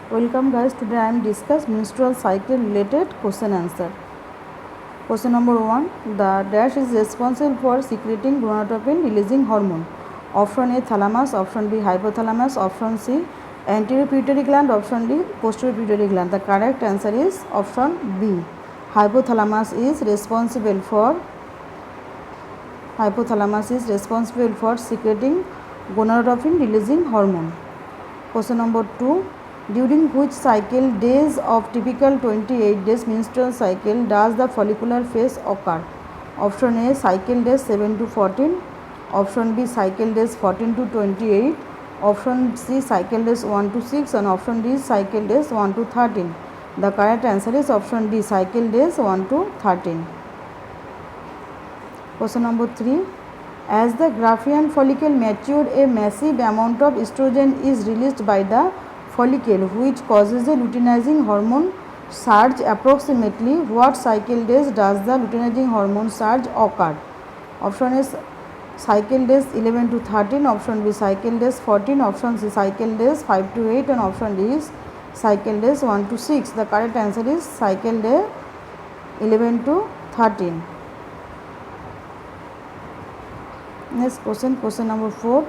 Welcome guys, today I am discuss menstrual cycle related question answer. Question number 1. The dash is responsible for secreting gonadotropin releasing hormone. Option A thalamus, option B hypothalamus, option C anterior pituitary gland, option D posterior pituitary gland. The correct answer is option B. Hypothalamus is responsible for secreting gonadotropin releasing hormone. Question number 2. During which cycle days of typical 28 days menstrual cycle does the follicular phase occur? Option A cycle days 7 to 14, option B cycle days 14 to 28, option C cycle days 1 to 6 and option D cycle days 1 to 13. The correct answer is option D cycle days 1 to 13. Question number 3. As the Graafian follicle matured, a massive amount of estrogen is released by the follicle, which causes a luteinizing hormone surge. Approximately what cycle days does the luteinizing hormone surge occur? Option A cycle days 11 to 13, option B cycle days 14, option C cycle days 5 to 8 and option D is cycle days 1 to 6. The correct answer is cycle day 11 to 13. Next question number 4.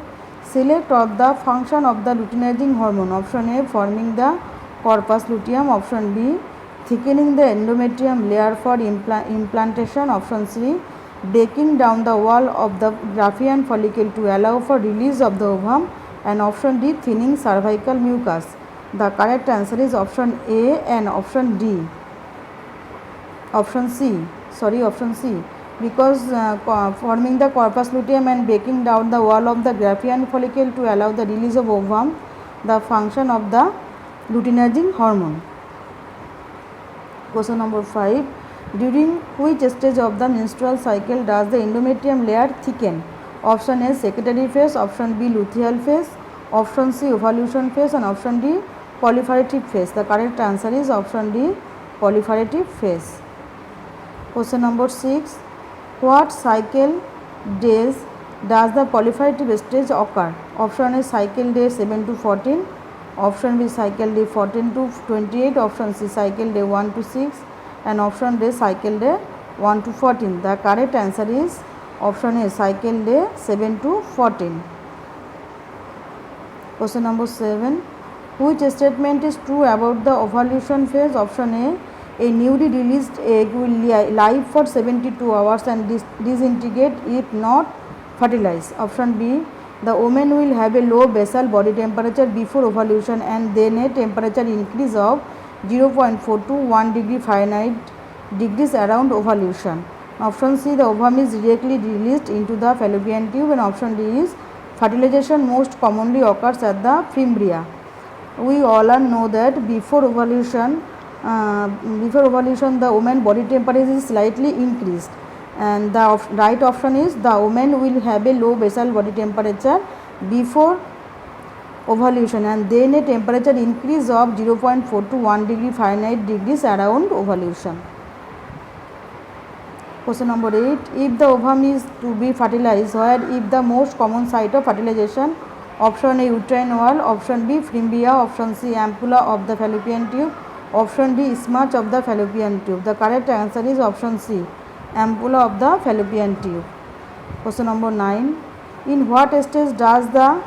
Select of the function of the luteinizing hormone. Option A forming the corpus luteum, option B thickening the endometrium layer for implantation, option C breaking down the wall of the Graafian follicle to allow for release of the ovum, and option D thinning cervical mucus. The correct answer is option A and option D. Option C. Because forming the corpus luteum and breaking down the wall of the Graafian follicle to allow the release of ovum, the function of the luteinizing hormone. Question number 5. During which stage of the menstrual cycle does the endometrium layer thicken? Option A secretory phase, option B luteal phase, option C ovulation phase and option D proliferative phase. The correct answer is option D proliferative phase. Question number 6. What cycle days does the proliferative stage occur? Option A cycle day 7 to 14, option B cycle day 14 to 28, option C cycle day 1 to 6 and option D cycle day 1 to 14. The correct answer is option A cycle day 7 to 14. Question number 7. Which statement is true about the ovulation phase? Option A newly released egg will live for 72 hours and disintegrate if not fertilized. Option B, the woman will have a low basal body temperature before ovulation and then a temperature increase of 0.4 to 1 degree Fahrenheit degrees around ovulation. Option C, the ovum is directly released into the fallopian tube and option D is fertilization most commonly occurs at the fimbria. We all know that before ovulation the woman body temperature is slightly increased and the right option is the woman will have a low basal body temperature before ovulation and then a temperature increase of 0.4 to 1 degree Fahrenheit degrees around ovulation. Question number 8. If the ovum is to be fertilized, where if the most common site of fertilization? Option A uterine wall, option B fimbria, option C ampulla of the fallopian tube, option D smudge of the fallopian tube. The correct answer is option C ampulla of the fallopian tube. Question number 9. In what stage does the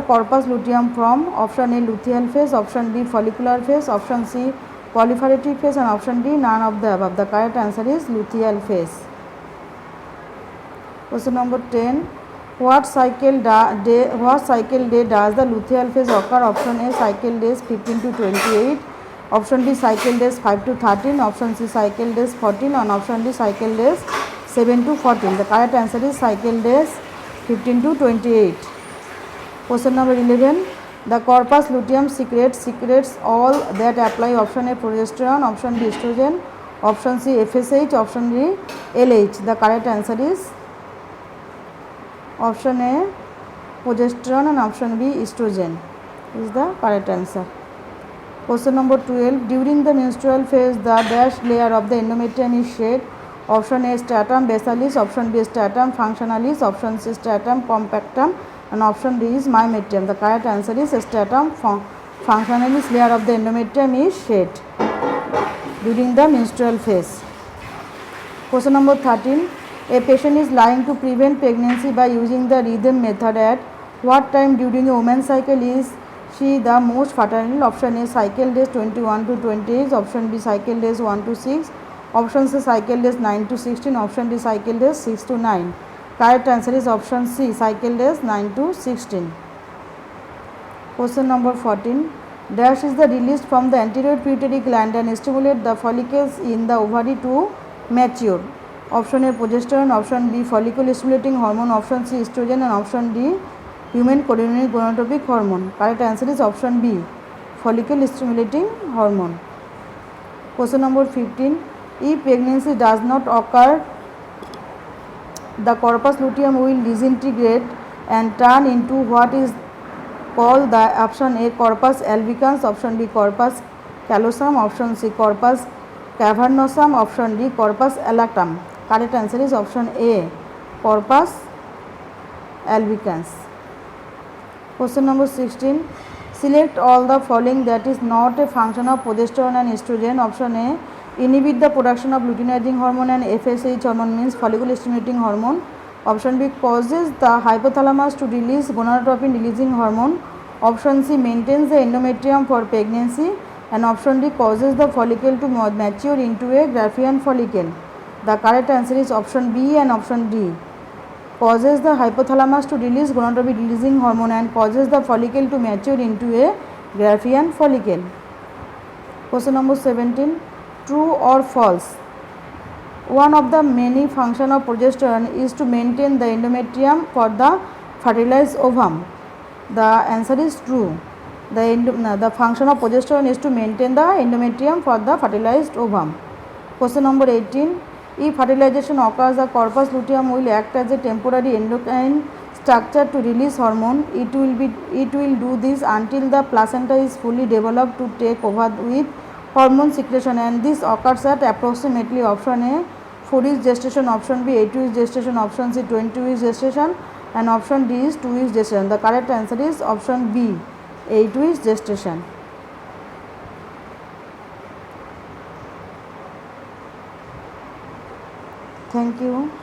corpus luteum form? Option A luteal phase, option B follicular phase, option C proliferative phase and option D none of the above. The correct answer is luteal phase. Question number 10. What cycle day does the luteal phase occur? Option A cycle days 15 to 28, option B cycle days 5 to 13, option C cycle days 14 and option D cycle days 7 to 14. The correct answer is cycle days 15 to 28. Question number 11. The corpus luteum secretes all that apply. Option A progesterone, option B estrogen, option C FSH, option D LH. The correct answer is option A progesterone and option B estrogen is the correct answer. Question number 12. During the menstrual phase the dash layer of the endometrium is shed. Option A stratum basalis, option B stratum functionalis, option C stratum compactum and option D is myometrium. The correct answer is stratum. Functionalist layer of the endometrium is shed during the menstrual phase. Question number 13. A patient is lying to prevent pregnancy by using the rhythm method. At what time during a woman's cycle is she the most fertile? Option A, cycle days 21 to 28. Option B, cycle days 1 to 6. Option C, cycle days 9 to 16. Option D, cycle days 6 to 9. Correct answer is option C, cycle days 9 to 16. Question number 14. Dash is the released from the anterior pituitary gland and stimulate the follicles in the ovary to mature. Option A, progesterone. Option B, follicle stimulating hormone. Option C, estrogen. And option D, human chorionic gonadotropic hormone. Correct answer is option B, follicle stimulating hormone. Question number 15. If pregnancy does not occur, the corpus luteum will disintegrate and turn into what is called the option A, corpus albicans. Option B, corpus callosum. Option C, corpus cavernosum. Option D, corpus electum. Correct answer is option A, corpus albicans. Question number 16. Select all the following that is not a function of progesterone and estrogen. Option A, inhibit the production of luteinizing hormone and FSH hormone, means follicle stimulating hormone. Option B, causes the hypothalamus to release gonadotropin releasing hormone. Option C, maintains the endometrium for pregnancy. And option D, causes the follicle to mature into a Graafian follicle. The correct answer is option B and option D. Causes the hypothalamus to release gonadotropin releasing hormone and causes the follicle to mature into a Graafian follicle. Question number 17. True or false? One of the many functions of progesterone is to maintain the endometrium for the fertilized ovum. The answer is true. The function of progesterone is to maintain the endometrium for the fertilized ovum. Question number 18. If fertilization occurs, the corpus luteum will act as a temporary endocrine structure to release hormone. It will do this until the placenta is fully developed to take over with hormone secretion, and this occurs at approximately option A, 4 weeks gestation. Option B, 8 weeks gestation. Option C, 20 weeks gestation. And option D is 2 weeks gestation. The correct answer is option B, 8 weeks gestation. Thank you.